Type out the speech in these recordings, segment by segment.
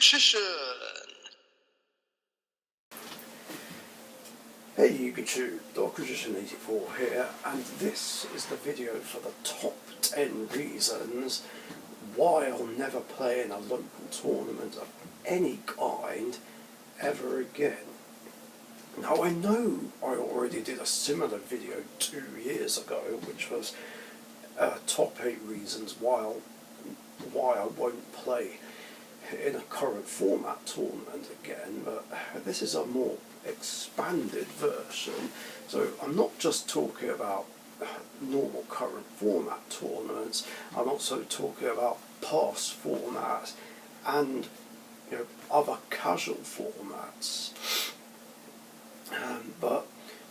Competition! Hey YouTube, Darkmagician84 here, and this is the video for the top 10 reasons why I'll never play in a local tournament of any kind ever again. Now I know I already did a similar video 2 years ago, which was top 8 reasons why I won't play in a current format tournament again, but this is a more expanded version. So I'm not just talking about normal current format tournaments, I'm also talking about past formats and other casual formats. But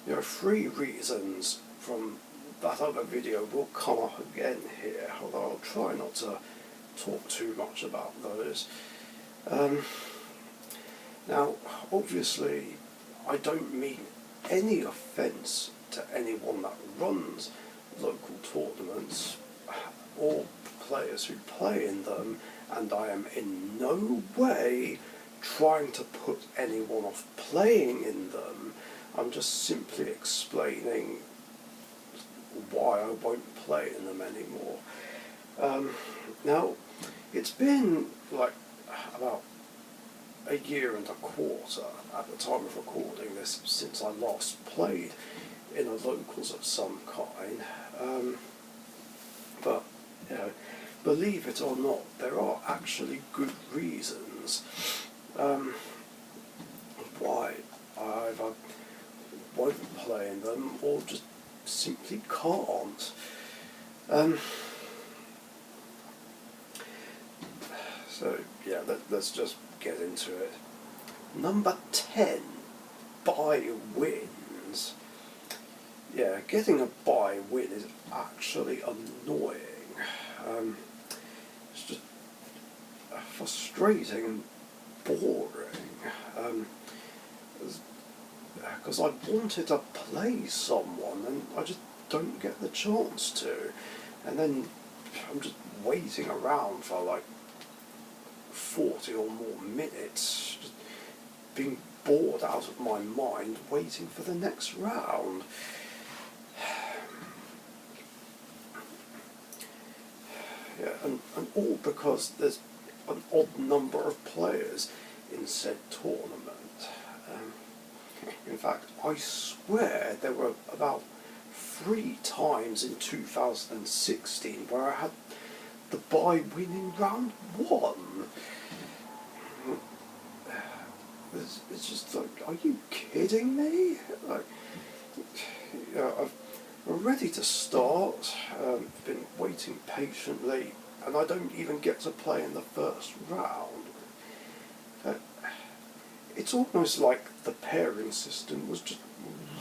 3 reasons from that other video will come up again here, although I'll try not to talk too much about those. Now, obviously, I don't mean any offence to anyone that runs local tournaments or players who play in them, and I am in no way trying to put anyone off playing in them. I'm just simply explaining why I won't play in them anymore. Now, it's been like about a year and a quarter at the time of recording this since I last played in a locals of some kind. But believe it or not, there are actually good reasons why I either won't play in them or just simply can't. So yeah, let's just get into it. Number 10, buy wins. Yeah, getting a buy win is actually annoying. It's just frustrating and boring. Because I wanted to play someone and I just don't get the chance to. And then I'm just waiting around for like 40 or more minutes, just being bored out of my mind, waiting for the next round. Yeah, and all because there's an odd number of players in said tournament. In fact, I swear there were about 3 times in 2016 where I had the buy win in round 1. It's just like, are you kidding me? Like, I'm ready to start, been waiting patiently, and I don't even get to play in the first round. It's almost like the pairing system was just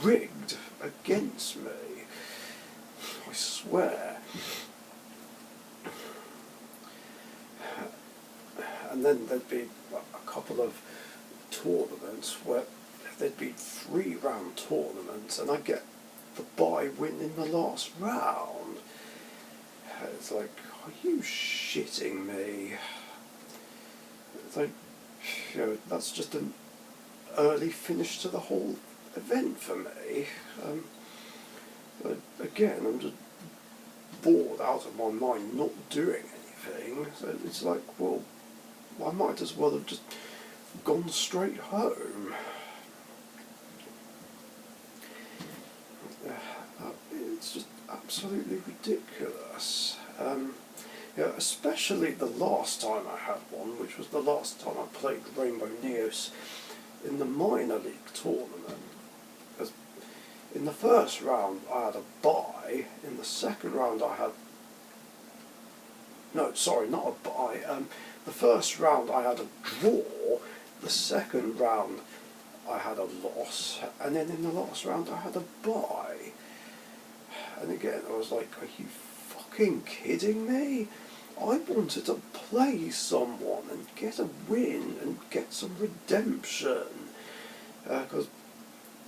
rigged against me. I swear. And then there'd be a couple of tournaments where there'd be 3-round tournaments and I'd get the buy win in the last round. It's like, are you shitting me? It's like, that's just an early finish to the whole event for me. Again, I'm just bored out of my mind, not doing anything. So it's like, well, I might as well have just gone straight home. It's just absolutely ridiculous. Especially the last time I had one, which was the last time I played Rainbow Neos in the minor league tournament. Because in the first round I had a bye, in the second round I had... No, sorry, not a bye. The first round I had a draw, the second round I had a loss, and then in the last round I had a bye. And again, I was like, are you fucking kidding me? I wanted to play someone and get a win and get some redemption. Because,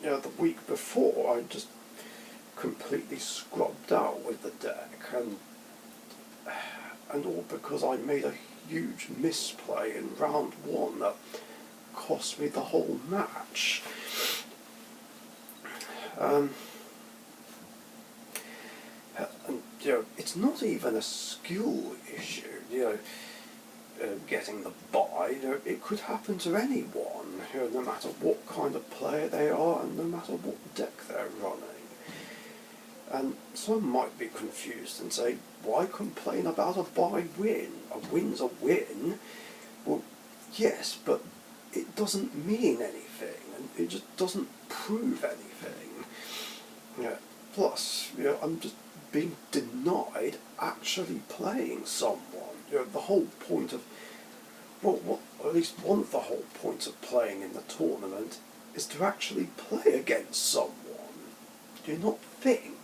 the week before I just completely scrubbed out with the deck, and all because I made a huge misplay in round one that cost me the whole match. And it's not even a skill issue, getting the buy. It could happen to anyone, no matter what kind of player they are and no matter what deck they're running. And some might be confused and say, why complain about a buy win? A win's a win. Well, yes, but it doesn't mean anything, and it just doesn't prove anything. Plus, I'm just being denied actually playing someone. The whole point of, well, at least one of the whole points of playing in the tournament is to actually play against someone. Do you not think?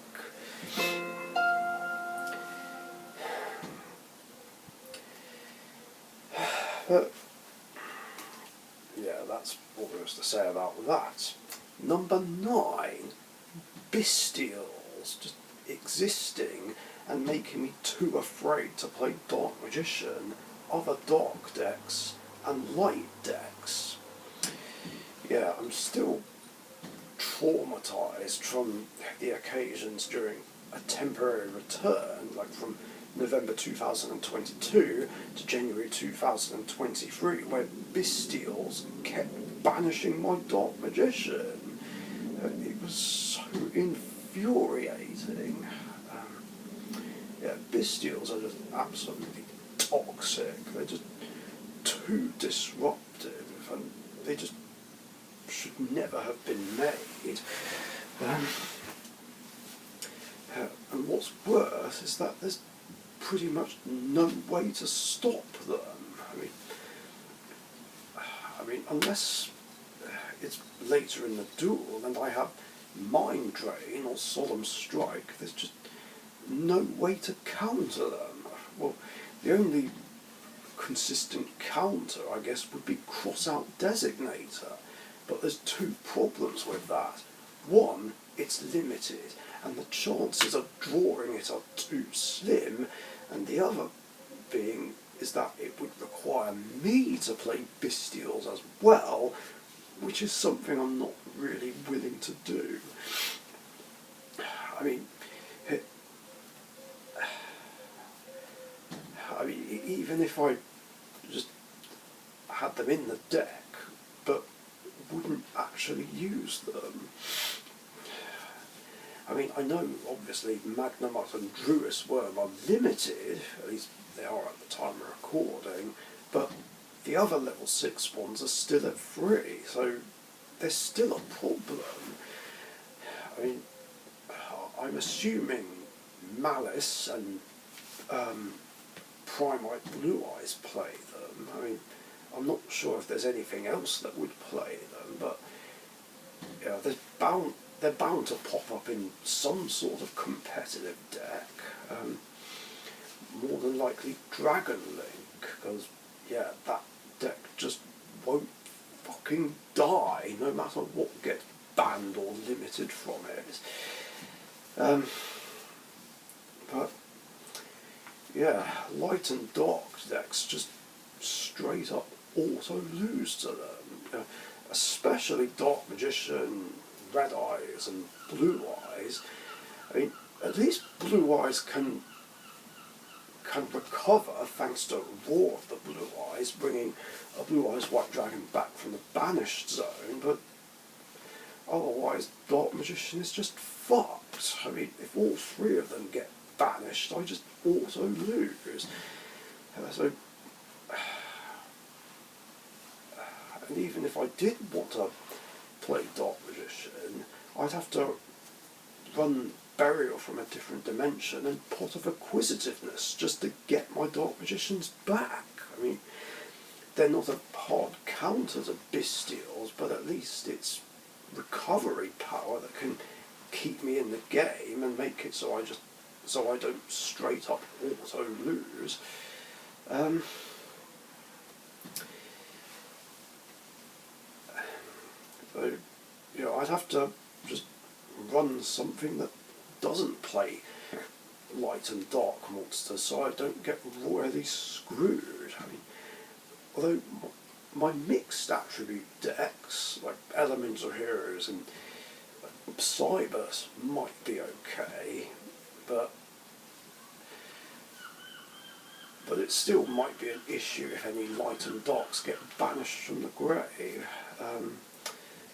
But, yeah, that's all there is to say about that. Number 9, Bestials, just existing and making me too afraid to play Dark Magician, other dark decks, and light decks. Yeah, I'm still traumatised from the occasions during a temporary return, like from November 2022 to January 2023, where Bestials kept banishing my Dark Magician. It was so infuriating. Bestials are just absolutely toxic. They're just too disruptive, and they just should never have been made. And what's worse is that there's pretty much no way to stop them. I mean, unless it's later in the duel and I have Mind Drain or Solemn Strike, there's just no way to counter them. Well, the only consistent counter, I guess, would be Cross-Out Designator, but there's two problems with that. One, it's limited, and the chances of drawing it are too slim, and the other being is that it would require me to play Bestials as well, which is something I'm not really willing to do. I mean, even if I just had them in the deck, but wouldn't actually use them. I mean, I know, obviously, Magnemite and Druis Worm are limited, at least they are at the time of recording, but the other level 6 ones are still at 3, so there's still a problem. I mean, I'm assuming Malice and Primite Blue Eyes play them. I mean, I'm not sure if there's anything else that would play them, but they're bound to pop up in some sort of competitive deck. More than likely Dragon Link, because that deck just won't fucking die, no matter what gets banned or limited from it. But light and dark decks just straight up auto lose to them. Especially Dark Magician, Red Eyes and Blue Eyes. I mean, at least Blue Eyes can recover thanks to Roar of the Blue Eyes, bringing a Blue Eyes White Dragon back from the banished zone, but otherwise Dark Magician is just fucked. I mean, if all 3 of them get banished, I just auto lose. And even if I did want to play Dark Magician, I'd have to run Burial from a different dimension and Pot of Acquisitiveness just to get my Dark Magicians back. I mean, they're not a hard counter to Bestials, but at least it's recovery power that can keep me in the game and make it so I don't straight up auto lose. So, I'd have to just run something that doesn't play light and dark monsters so I don't get royally screwed. I mean, although my mixed attribute decks, like Elemental Heroes and Cybers, might be okay, but it still might be an issue if any light and darks get banished from the grave.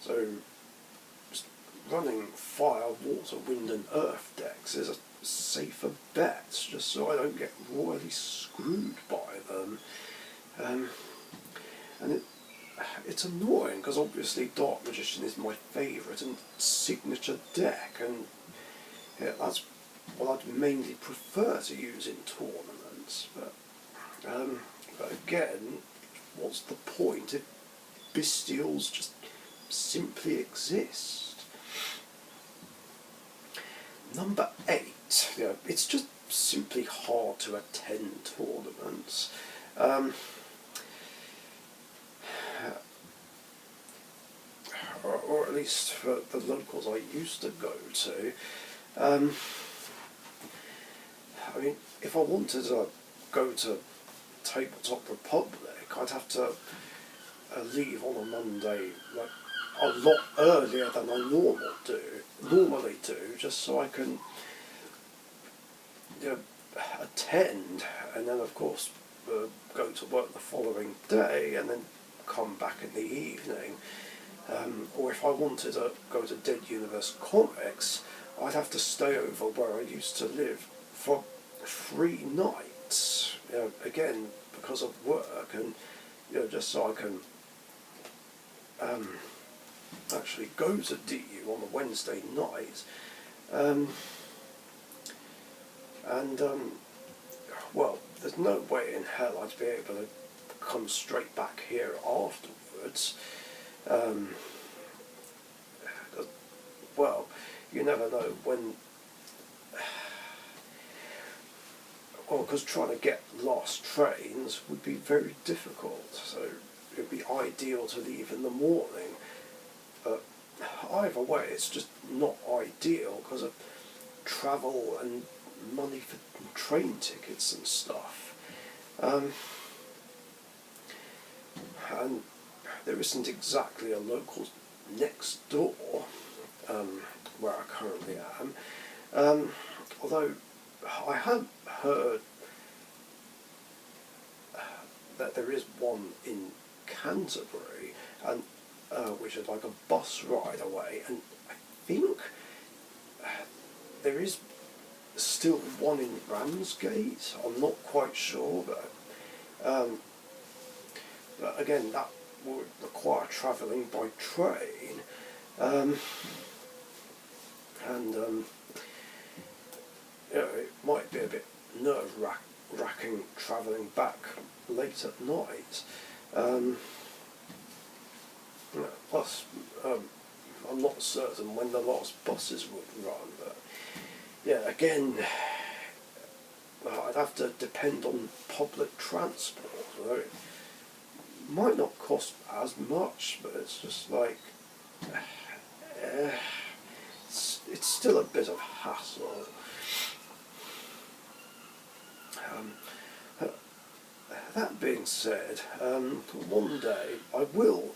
So just running fire, water, wind and earth decks is a safer bet, just so I don't get royally screwed by them. And it's annoying because obviously Dark Magician is my favourite and signature deck, and yeah, that's what I'd mainly prefer to use in tournaments. But again, what's the point if Bestials just simply exist? Number 8, it's just simply hard to attend tournaments. Or at least for the locals I used to go to. I mean, if I wanted to go to Tabletop Republic, I'd have to leave on a Monday like a lot earlier than I normally do, just so I can attend, and then of course go to work the following day, and then come back in the evening. Or if I wanted to go to Dead Universe Comics, I'd have to stay over where I used to live for 3 nights. Again, because of work, and just so I can actually go to DU on a Wednesday night. Well, there's no way in hell I'd be able to come straight back here afterwards. Well, you never know when. Well, because trying to get last trains would be very difficult, so it would be ideal to leave in the morning. But either way, it's just not ideal because of travel and money for train tickets and stuff. And there isn't exactly a local next door where I currently am. Although I have heard that there is one in Canterbury, and which is like a bus ride away, and I think there is still one in Ramsgate. I'm not quite sure, but again, that would require travelling by train, it might be a bit nerve-wracking travelling back late at night. Plus, I'm not certain when the last buses would run, but yeah, again, I'd have to depend on public transport. So it might not cost as much, but it's just like it's still a bit of hassle. That being said, one day I will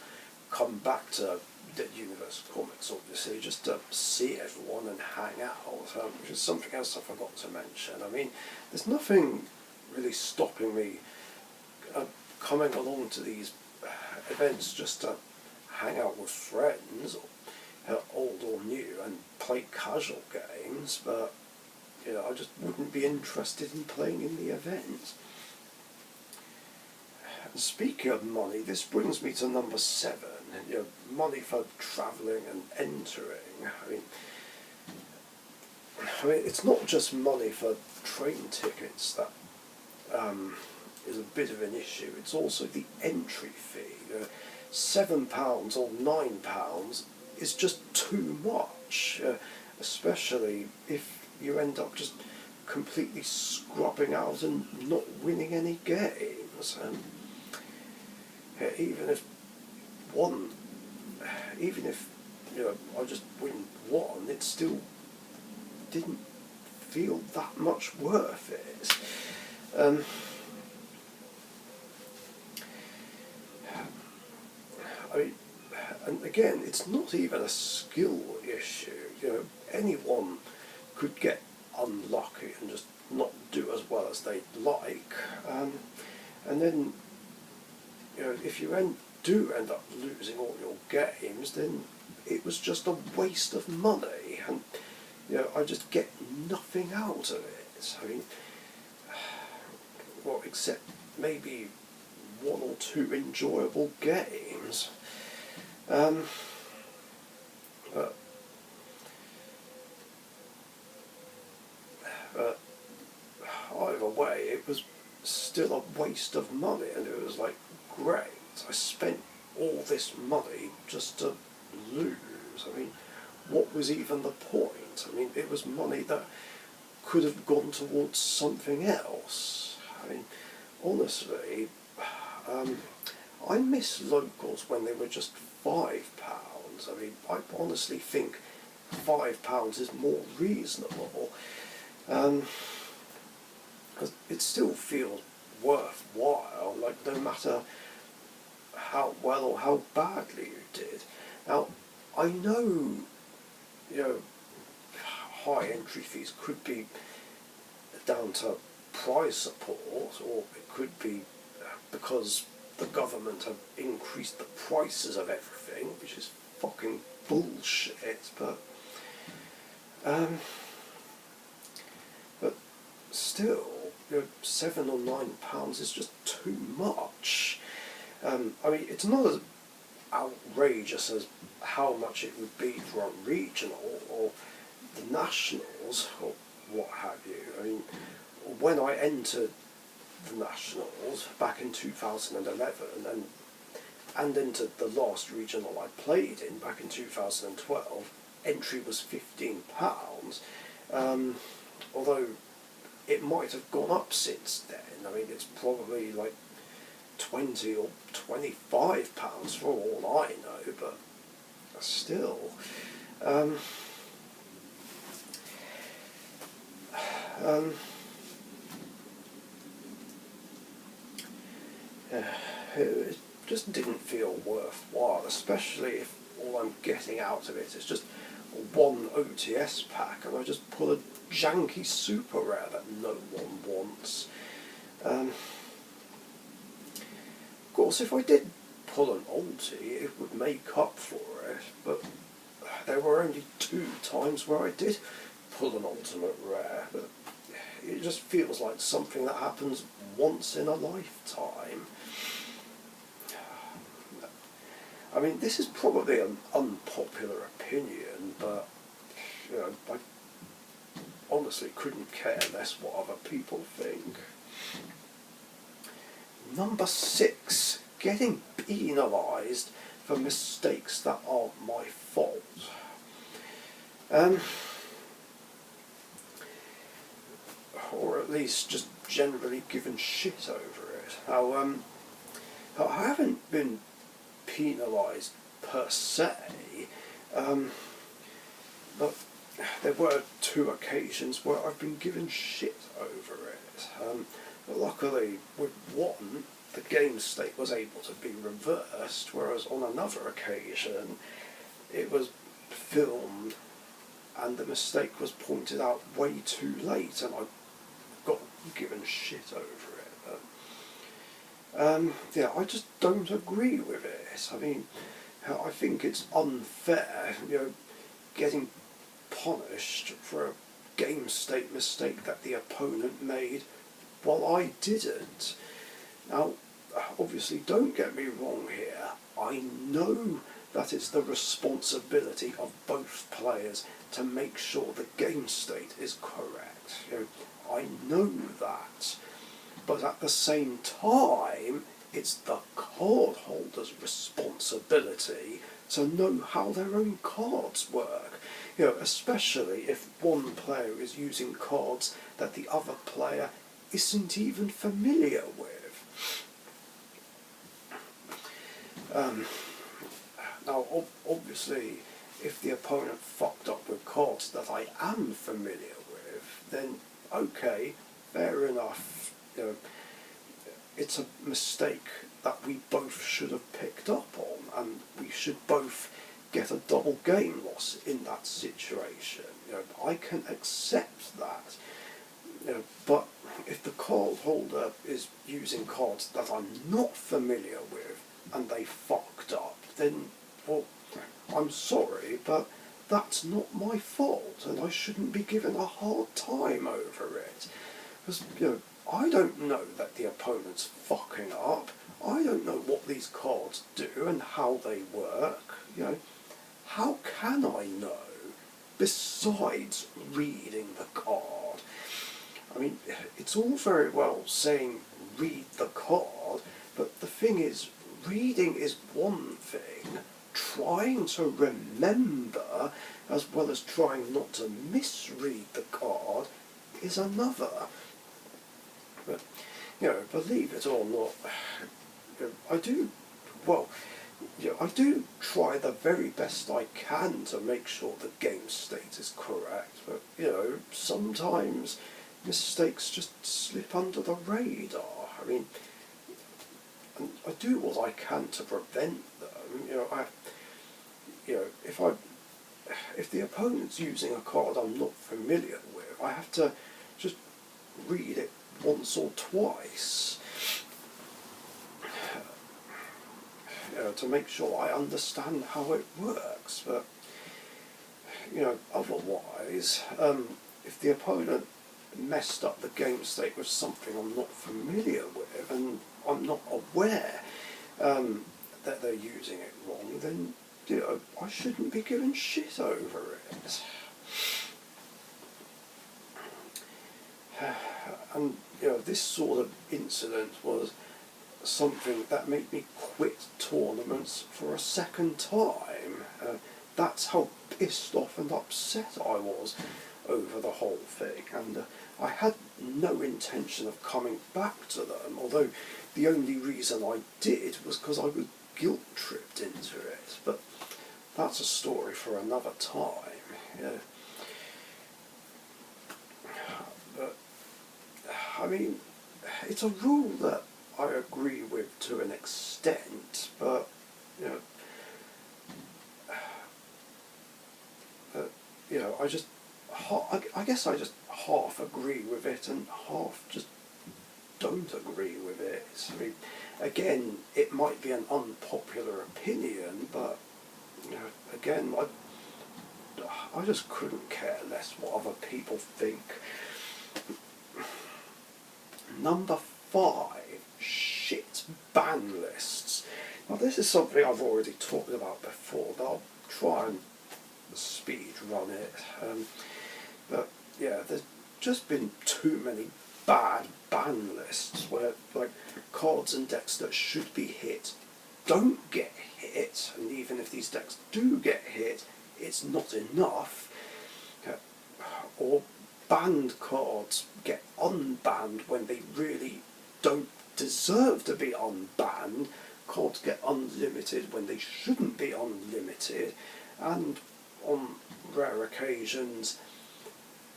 come back to Dead Universe Comics, obviously, just to see everyone and hang out, which is something else I forgot to mention. I mean, there's nothing really stopping me coming along to these events just to hang out with friends, old or new, and play casual games, but I just wouldn't be interested in playing in the event. And speaking of money, this brings me to number 7, money for travelling and entering. I mean, it's not just money for train tickets that is a bit of an issue. It's also the entry fee. £7 or £9 is just too much, especially if you end up just completely scrubbing out and not winning any games. Even if I just win one, it still didn't feel that much worth it. I mean, and again, it's not even a skill issue. You know, anyone could get unlucky and just not do as well as they'd like, and then, you know, if you do end up losing all your games, then it was just a waste of money, and you know, I just get nothing out of it. I mean, well, except maybe one or two enjoyable games. But either way, it was still a waste of money, and it was like, great, I spent all this money just to lose. I mean, what was even the point? I mean, it was money that could have gone towards something else. I mean, honestly, I miss locals when they were just £5. I mean, I honestly think £5 is more reasonable. It still feels worthwhile, like no matter how well or how badly you did. Now, I know, you know, high entry fees could be down to prize support, or it could be because the government have increased the prices of everything, which is fucking bullshit, but still, you know, £7 or £9 is just too much. I mean, it's not as outrageous as how much it would be for a regional or the nationals or what have you. I mean, when I entered the nationals back in 2011 and entered the last regional I played in back in 2012, entry was £15. Although it might have gone up since then. I mean, it's probably like £20 or £25 for all I know, but still. It just didn't feel worthwhile, especially if all I'm getting out of it is just one OTS pack, and I just pull a janky super rare that no one wants. Of course, if I did pull an ulti, it would make up for it, but there were only 2 times where I did pull an ultimate rare, but it just feels like something that happens once in a lifetime. I mean, this is probably an unpopular opinion, but you know, I honestly couldn't care less what other people think. Number 6, getting penalised for mistakes that aren't my fault. Or at least just generally given shit over it. Now, I haven't been penalised per se, but there were 2 occasions where I've been given shit over it. But luckily, with one, the game state was able to be reversed, whereas on another occasion, it was filmed and the mistake was pointed out way too late, and I got given shit over it. But, yeah, I just don't agree with it. I mean, I think it's unfair, you know, getting punished for a game state mistake that the opponent made while I didn't. Now, obviously, don't get me wrong here. I know that it's the responsibility of both players to make sure the game state is correct. You know, I know that. But at the same time, it's the card holder's responsibility to know how their own cards work. You know, especially if one player is using cards that the other player isn't even familiar with. Now, obviously, if the opponent fucked up with cards that I am familiar with, then okay, fair enough. You know, it's a mistake that we both should have picked up on, and we should both get a double game loss in that situation. You know, I can accept that. You know, but if the card holder is using cards that I'm not familiar with and they fucked up, then, well, I'm sorry, but that's not my fault, and I shouldn't be given a hard time over it. Because, you know, I don't know that the opponent's fucking up. I don't know what these cards do and how they work. You know, how can I know besides reading the card? I mean, it's all very well saying read the card, but the thing is, reading is one thing, trying to remember as well as trying not to misread the card is another. But, you know, believe it or not, you know, I do, well, you know, I do try the very best I can to make sure the game state is correct, but, you know, sometimes mistakes just slip under the radar. I mean, and I do what I can to prevent them. You know, if the opponent's using a card I'm not familiar with, I have to just read it once or twice, you know, to make sure I understand how it works. But, you know, otherwise, if the opponent messed up the game state with something I'm not familiar with and I'm not aware that they're using it wrong, then, you know, I shouldn't be given shit over it. And, you know, this sort of incident was something that made me quit tournaments for a second time. That's how pissed off and upset I was over the whole thing, and I had no intention of coming back to them, although the only reason I did was because I was guilt-tripped into it. But that's a story for another time. Yeah. But, I mean, it's a rule that I agree with to an extent, but, you know, I guess I just half agree with it and half just don't agree with it. I mean, again, it might be an unpopular opinion, but, you know, again, I just couldn't care less what other people think. Number 5, shit ban lists. Now, this is something I've already talked about before, but I'll try and speed run it. But yeah, there's just been too many bad ban lists where, like, cards and decks that should be hit don't get hit, and even if these decks do get hit, it's not enough. Or banned cards get unbanned when they really don't deserve to be unbanned. Cards get unlimited when they shouldn't be unlimited, and on rare occasions,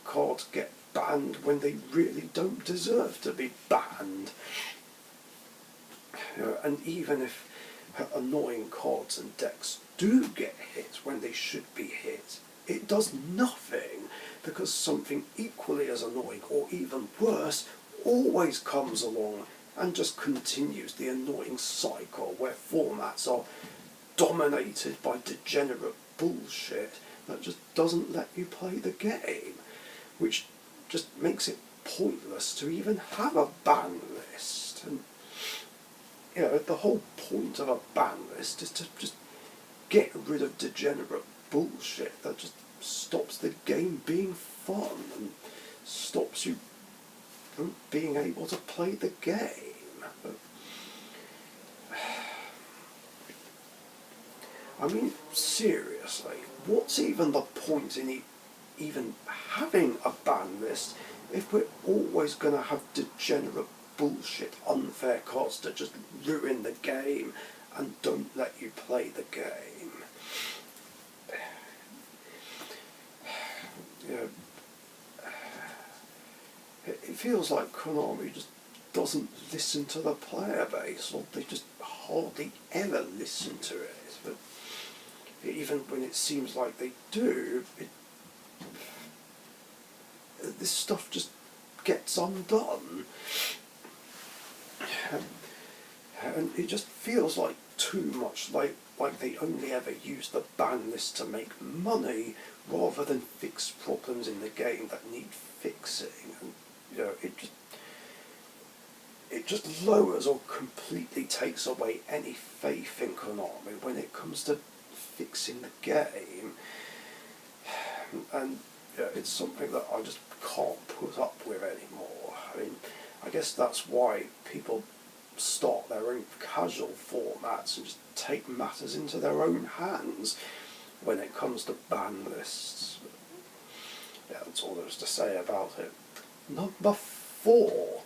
cards get banned when they really don't deserve to be banned. You know, and even if annoying cards and decks do get hit when they should be hit, it does nothing, because something equally as annoying, or even worse, always comes along and just continues the annoying cycle where formats are dominated by degenerate bullshit that just doesn't let you play the game, which just makes it pointless to even have a ban list. And, you know, the whole point of a ban list is to just get rid of degenerate bullshit that just stops the game being fun and stops you from being able to play the game. But, I mean, seriously, what's even the point in even having a ban list if we're always going to have degenerate bullshit, unfair cards that just ruin the game and don't let you play the game? You know, it feels like Konami just doesn't listen to the player base, or they just hardly ever listen to it. But even when it seems like they do, this stuff just gets undone. And it just feels like too much like they only ever use the ban list to make money rather than fix problems in the game that need fixing. And you know, it just lowers or completely takes away any faith in Konami when it comes to fixing the game. And you know, it's something that I just can't put up with anymore. I mean, I guess that's why people start their own casual formats and just take matters into their own hands when it comes to ban lists. Yeah, that's all there is to say about it. Number 4,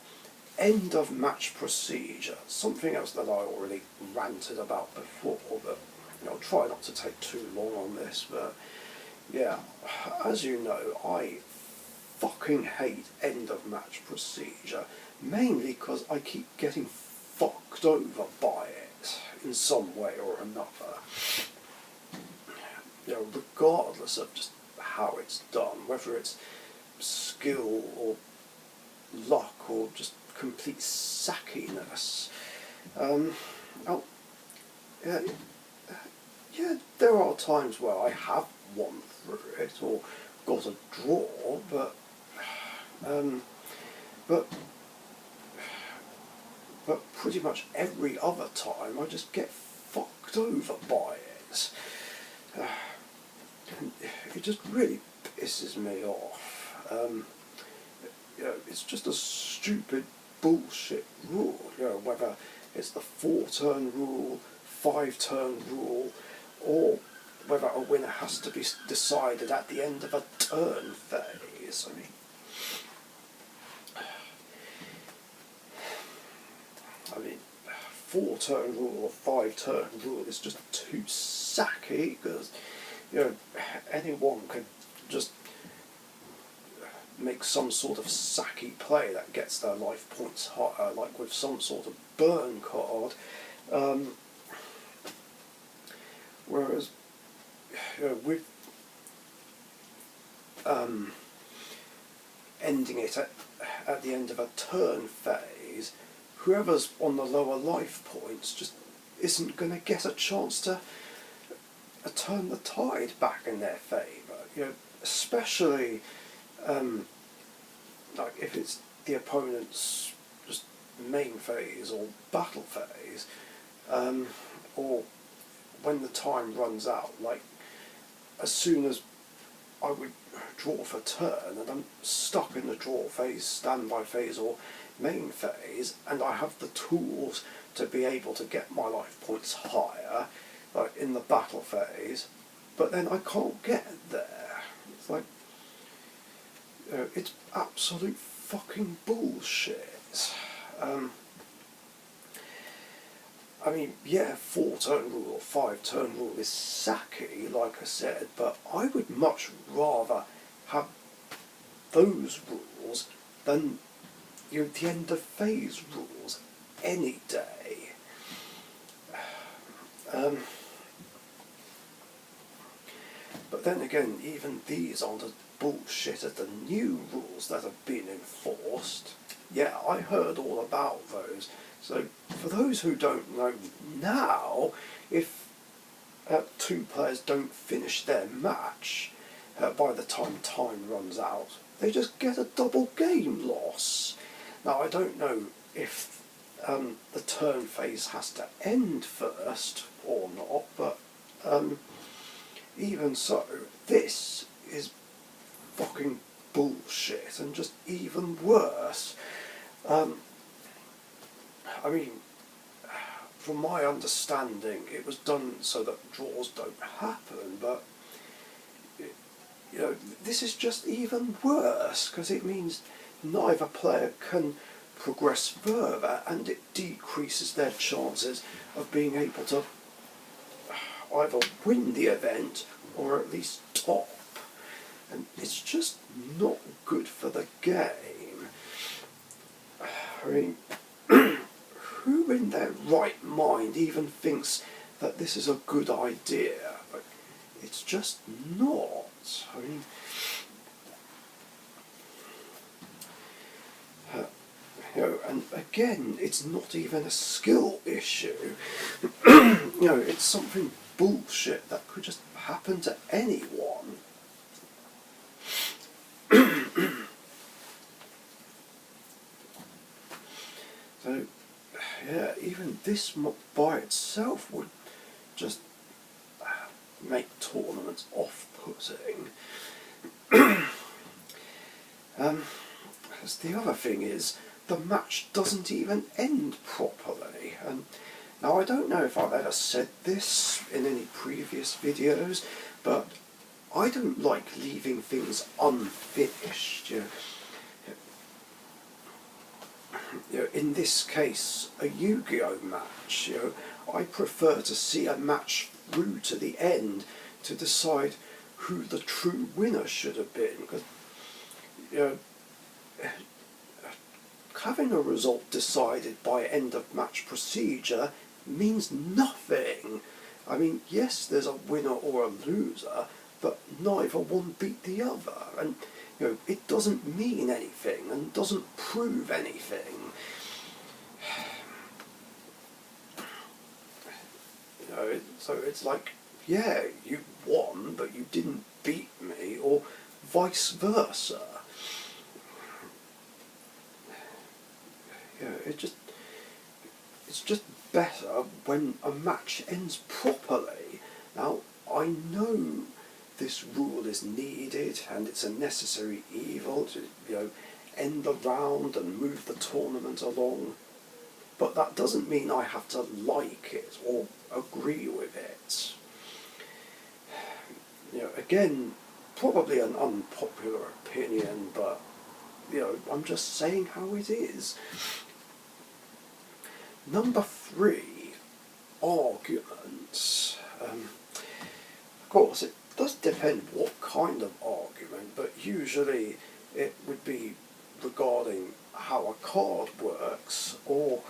end of match procedure. Something else that I already ranted about before, but you know, I'll try not to take too long on this. But yeah, as you know, I fucking hate end of match procedure, mainly because I keep getting fucked over by it in some way or another. You know, regardless of just how it's done, whether it's skill or luck or just complete sackiness. Oh, yeah, there are times where I have won through it or got a draw, but pretty much every other time I just get fucked over by it. It just really pisses me off. You know, it's just a stupid bullshit rule. You know, whether it's the 4-turn rule, 5-turn rule, or whether a winner has to be decided at the end of a turn phase. I mean, 4-turn rule or 5-turn rule is just too sacky, because you know, anyone can just make some sort of sacky play that gets their life points higher, like with some sort of burn card. Whereas, you know, with ending it at the end of a turn phase, whoever's on the lower life points just isn't going to get a chance to turn the tide back in their favour. You know, especially like if it's the opponent's just main phase or battle phase, or when the time runs out. Like as soon as I would draw for turn and I'm stuck in the draw phase, standby phase or main phase, and I have the tools to be able to get my life points higher, like in the battle phase, but then I can't get there. It's like, you know, it's absolute fucking bullshit. I mean, yeah, 4-turn rule or 5-turn rule is sacky, like I said, but I would much rather have those rules than, you know, the end of phase rules any day. But then again, even these aren't as bullshit as the new rules that have been enforced. Yeah, I heard all about those. So, for those who don't know now, if 2 players don't finish their match by the time runs out, they just get a double game loss. Now, I don't know if the turn phase has to end first or not, but even so, this is fucking bullshit, and just even worse. I mean, from my understanding, it was done so that draws don't happen, but you know, this is just even worse, because it means neither player can progress further, and it decreases their chances of being able to either win the event or at least top. And it's just not good for the game. I mean, who in their right mind even thinks that this is a good idea? It's just not. I mean, and again, it's not even a skill issue. It's something bullshit that could just happen to anyone. So, yeah, even this by itself would just make tournaments off-putting. As the other thing is, the match doesn't even end properly. And now I don't know if I've ever said this in any previous videos, but I don't like leaving things unfinished. In this case, a Yu-Gi-Oh match, I prefer to see a match through to the end to decide who the true winner should have been. Because, having a result decided by end of match procedure means nothing. I mean, yes, there's a winner or a loser, but neither one beat the other, and it doesn't mean anything and doesn't prove anything. So it's like, yeah, you won, but you didn't beat me, or vice versa. It's just better when a match ends properly. Now, I know this rule is needed and it's a necessary evil to end the round and move the tournament along, but that doesn't mean I have to like it or agree with it. Again, probably an unpopular opinion, but I'm just saying how it is. Number 3, arguments. Of course, it does depend what kind of argument, but usually it would be regarding how a card works, or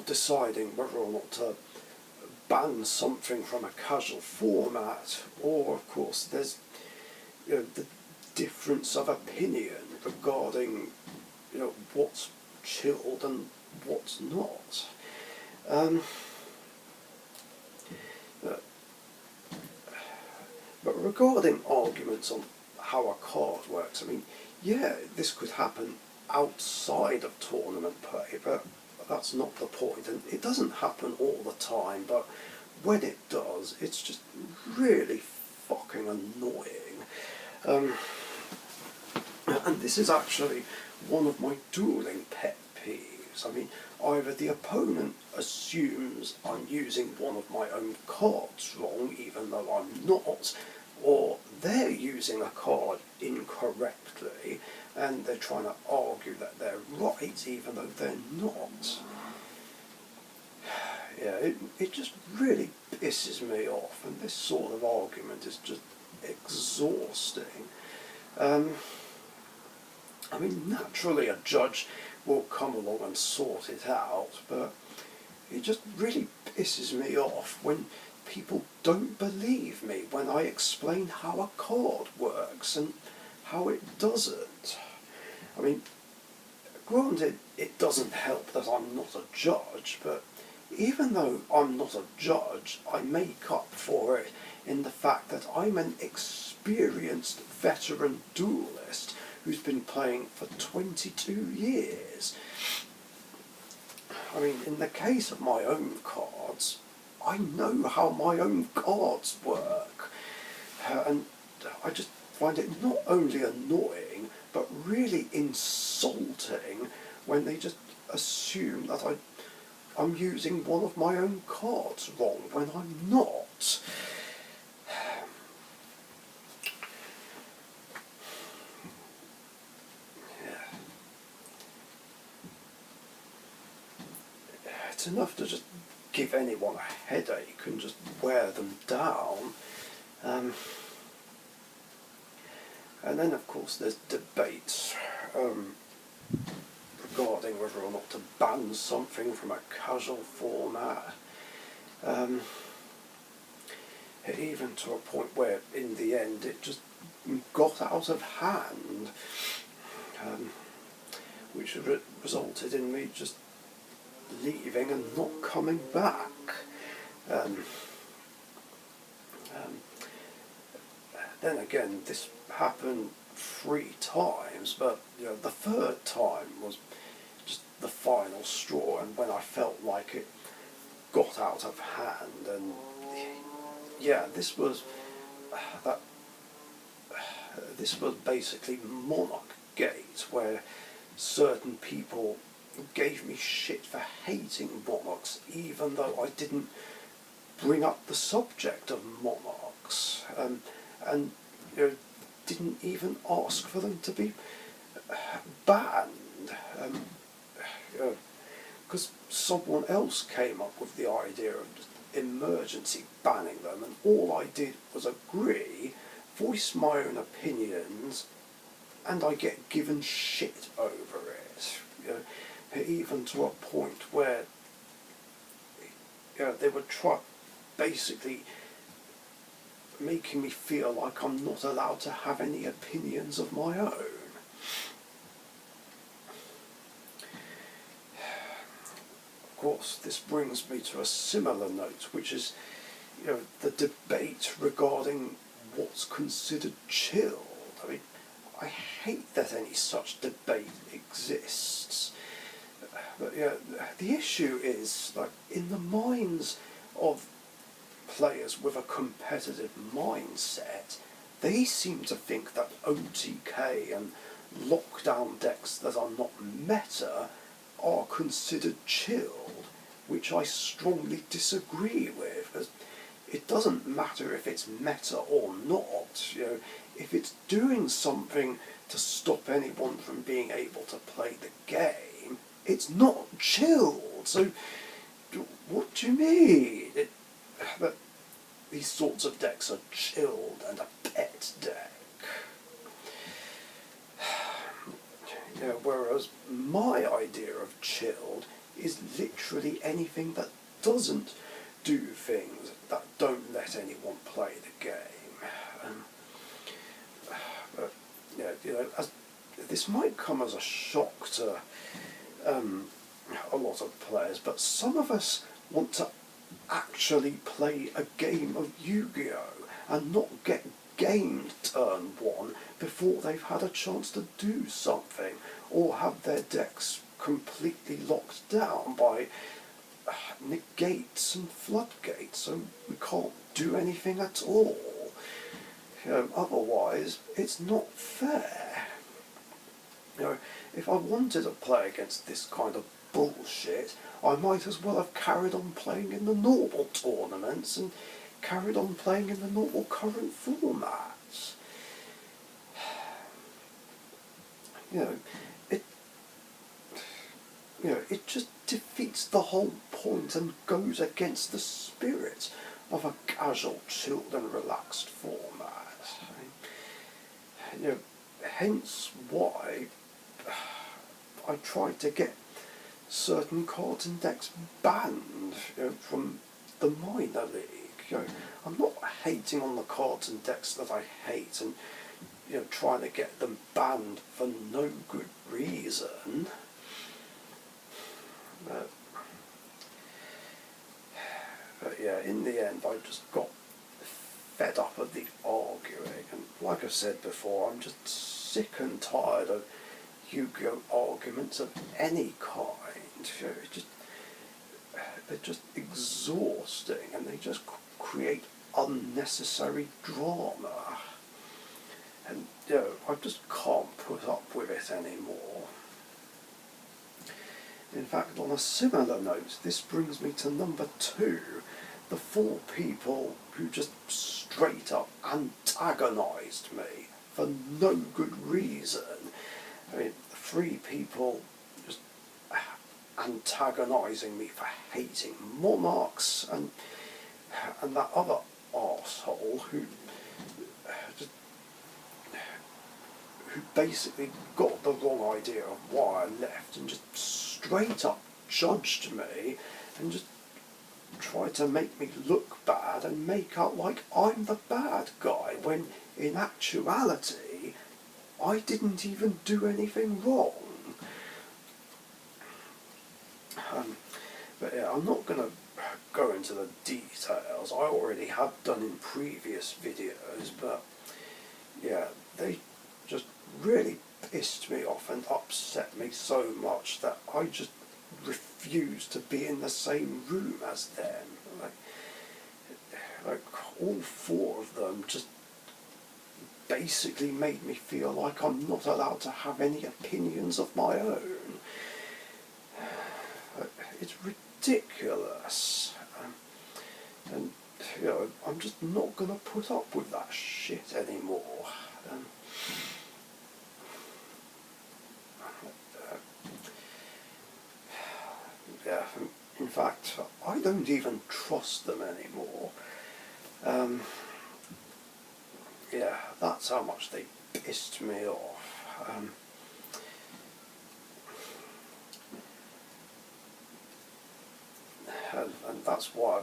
deciding whether or not to ban something from a casual format, or of course there's the difference of opinion regarding what's chilled and what's not. But regarding arguments on how a card works, I mean, yeah, this could happen outside of tournament play, but that's not the point, and it doesn't happen all the time, but when it does, it's just really fucking annoying. And this is actually one of my dueling pet peeves. I mean, either the opponent assumes I'm using one of my own cards wrong, even though I'm not, or they're using a card incorrectly, and they're trying to argue that they're right, even though they're not. Yeah, it just really pisses me off, and this sort of argument is just exhausting. I mean, naturally a judge will come along and sort it out, but it just really pisses me off when people don't believe me when I explain how a card works and how it doesn't. I mean, granted, it doesn't help that I'm not a judge, but even though I'm not a judge, I make up for it in the fact that I'm an experienced veteran duelist who's been playing for 22 years. I mean, in the case of my own cards, I know how my own cards work, and I just find it not only annoying, but really insulting when they just assume that I'm using one of my own cards wrong when I'm not. It's enough to just give anyone a headache and just wear them down. Um, and then of course there's debates regarding whether or not to ban something from a casual format. Even to a point where in the end it just got out of hand, which resulted in me just leaving and not coming back. Then again, this happened 3 times, but the 3rd time was just the final straw, and when I felt like it got out of hand. And yeah, this was basically Monarch Gate, where certain people gave me shit for hating monarchs, even though I didn't bring up the subject of monarchs, and didn't even ask for them to be banned, because someone else came up with the idea of just emergency banning them, and all I did was agree, voice my own opinions, and I get given shit over it. Even to a point where they would try basically making me feel like I'm not allowed to have any opinions of my own. Of course, this brings me to a similar note, which is the debate regarding what's considered chilled. I mean, I hate that any such debate exists. But the issue is, like, in the minds of players with a competitive mindset, they seem to think that OTK and lockdown decks that are not meta are considered chilled, which I strongly disagree with. As it doesn't matter if it's meta or not. If it's doing something to stop anyone from being able to play the game, it's not chilled. So, what do you mean? That these sorts of decks are chilled and a pet deck. Whereas my idea of chilled is literally anything that doesn't do things that don't let anyone play the game. This might come as a shock to a lot of players, but some of us want to actually play a game of Yu-Gi-Oh! And not get gamed turn 1 before they've had a chance to do something, or have their decks completely locked down by negates and floodgates, so we can't do anything at all. Otherwise, it's not fair. If I wanted to play against this kind of bullshit, I might as well have carried on playing in the normal tournaments and carried on playing in the normal current formats. It just defeats the whole point and goes against the spirit of a casual, chilled and relaxed format. Hence why I tried to get certain cards and decks banned from the minor league. I'm not hating on the cards and decks that I hate and trying to get them banned for no good reason. But yeah, in the end I just got fed up of the arguing, and like I said before, I'm just sick and tired of Yu-Gi-Oh! Arguments of any kind. They're just exhausting, and they just create unnecessary drama. And I just can't put up with it anymore. In fact, on a similar note, this brings me to number 2, the 4 people who just straight up antagonised me for no good reason. I mean, 3 people just antagonising me for hating monarchs, and that other arsehole who basically got the wrong idea of why I left and just straight up judged me and just tried to make me look bad and make out like I'm the bad guy, when in actuality I didn't even do anything wrong. But yeah, I'm not going to go into the details. I already have done in previous videos, but yeah, they just really pissed me off and upset me so much that I just refused to be in the same room as them. Like all four of them just basically made me feel like I'm not allowed to have any opinions of my own. It's ridiculous. And you know, I'm just not going to put up with that shit anymore. Yeah, in fact, I don't even trust them anymore. Yeah, that's how much they pissed me off. And that's why,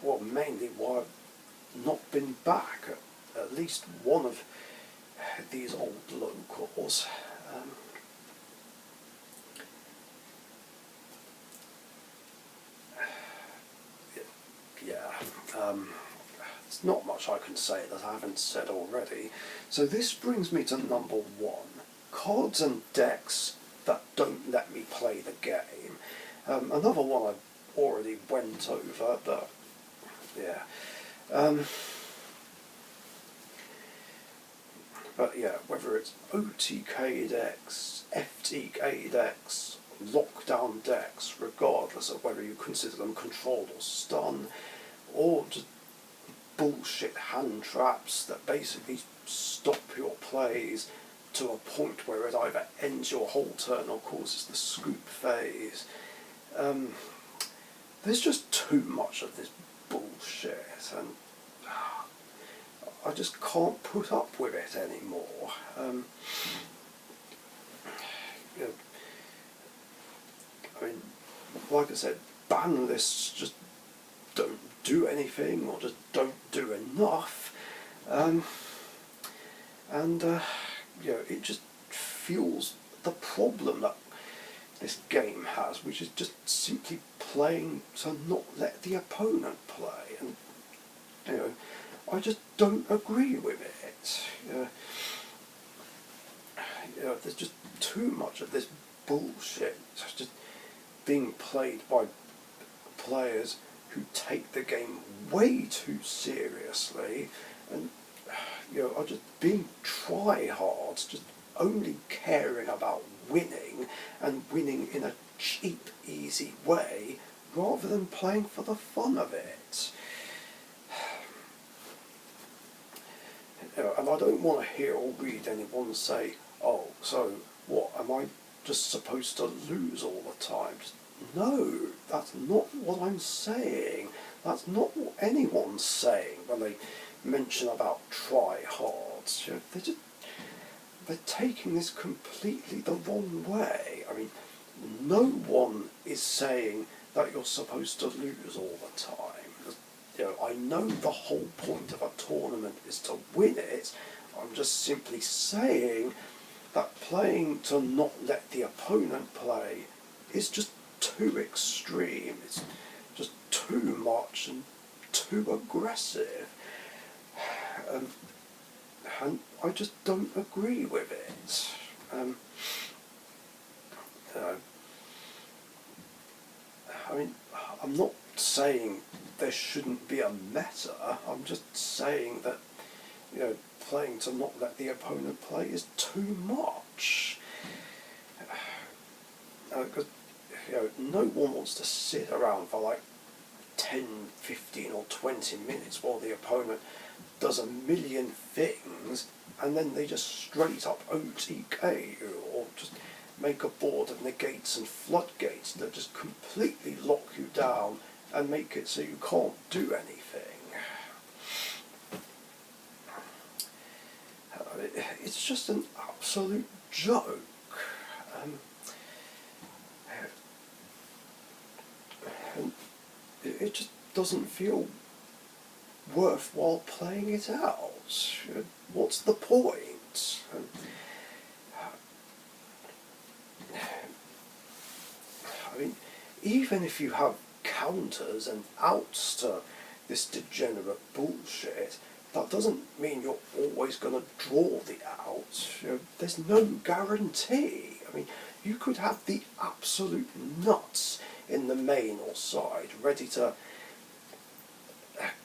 well, mainly why I've not been back at least one of these old locals. There's not much I can say that I haven't said already. So this brings me to number one: cards and decks that don't let me play the game. Another one I already went over, but yeah. But yeah, whether it's OTK decks, FTK decks, lockdown decks, regardless of whether you consider them controlled or stun, or just bullshit hand traps that basically stop your plays to a point where it either ends your whole turn or causes the scoop phase. There's just too much of this bullshit, and I just can't put up with it anymore. You know, I mean, like I said, ban lists just don't do anything, or just don't do enough, and you know, it just fuels the problem that this game has, which is just simply playing to not let the opponent play, and you know, I just don't agree with it. You know, there's just too much of this bullshit just being played by players who take the game way too seriously, and you know, are just being tryhards, just only caring about winning, and winning in a cheap, easy way, rather than playing for the fun of it. You know, and I don't want to hear or read anyone say, oh, so what, am I just supposed to lose all the time? Just, no, that's not what I'm saying. That's not what anyone's saying when they mention about tryhards. You know, they're taking this completely the wrong way. I mean, no one is saying that you're supposed to lose all the time. You know, I know the whole point of a tournament is to win it. I'm just simply saying that playing to not let the opponent play is just too extreme. It's just too much and too aggressive. And I just don't agree with it. I mean, I'm not saying there shouldn't be a meta. I'm just saying that, you know, playing to not let the opponent play is too much. Because you know, no one wants to sit around for like 10, 15 or 20 minutes while the opponent does a million things, and then they just straight up OTK you, or just make a board of negates and floodgates that just completely lock you down and make it so you can't do anything. I mean, it's just an absolute joke. Um, and it just doesn't feel worthwhile playing it out. What's the point? I mean, even if you have counters and outs to this degenerate bullshit, that doesn't mean you're always going to draw the out. There's no guarantee. I mean, you could have the absolute nuts in the main or side ready to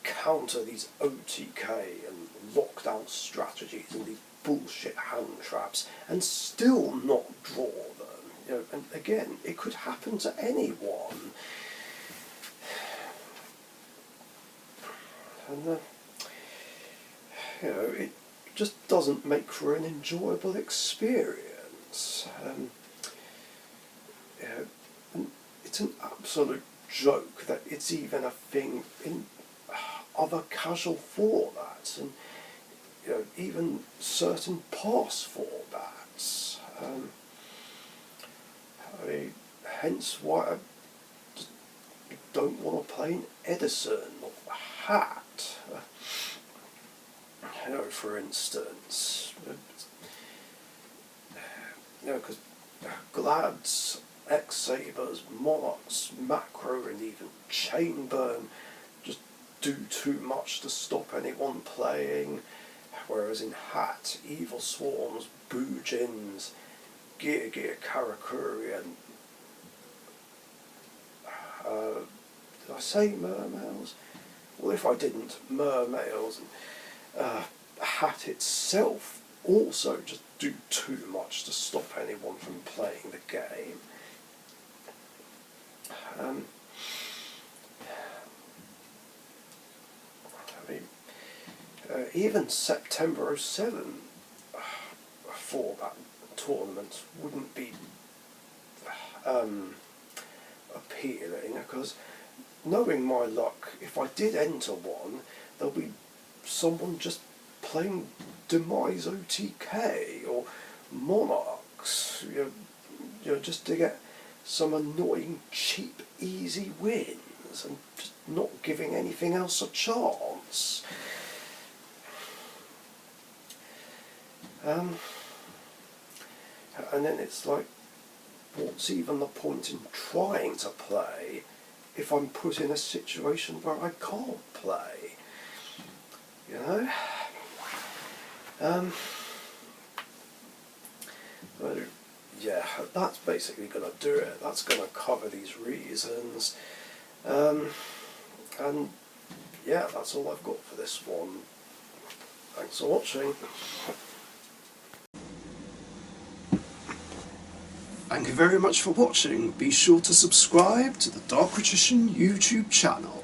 counter these OTK and lockdown strategies and these bullshit hand traps and still not draw them. And again, it could happen to anyone. And it just doesn't make for an enjoyable experience. And it's an absolute joke that it's even a thing in other casual formats, and even certain pass formats. I mean, hence why I just don't want to play an Edison or a Hat. For instance, because Glads, X-Sabers, Monarchs, Macro, and even Chainburn just do too much to stop anyone playing, whereas in Hat, Evil Swarms, Boojins, Gear Karakuri, and did I say Mermails? Well, if I didn't, Mermails and Hat itself also just do too much to stop anyone from playing the game. I mean, even September 07 for that tournament wouldn't be appealing, because knowing my luck, if I did enter one, there'll be someone just playing Demise OTK or Monarchs, just to get some annoying, cheap, easy wins, and just not giving anything else a chance. And then it's like, what's even the point in trying to play if I'm put in a situation where I can't play? But yeah, that's basically going to do it. That's going to cover these reasons. And yeah, that's all I've got for this one. Thanks for watching. Thank you very much for watching. Be sure to subscribe to the Dark Magician YouTube channel.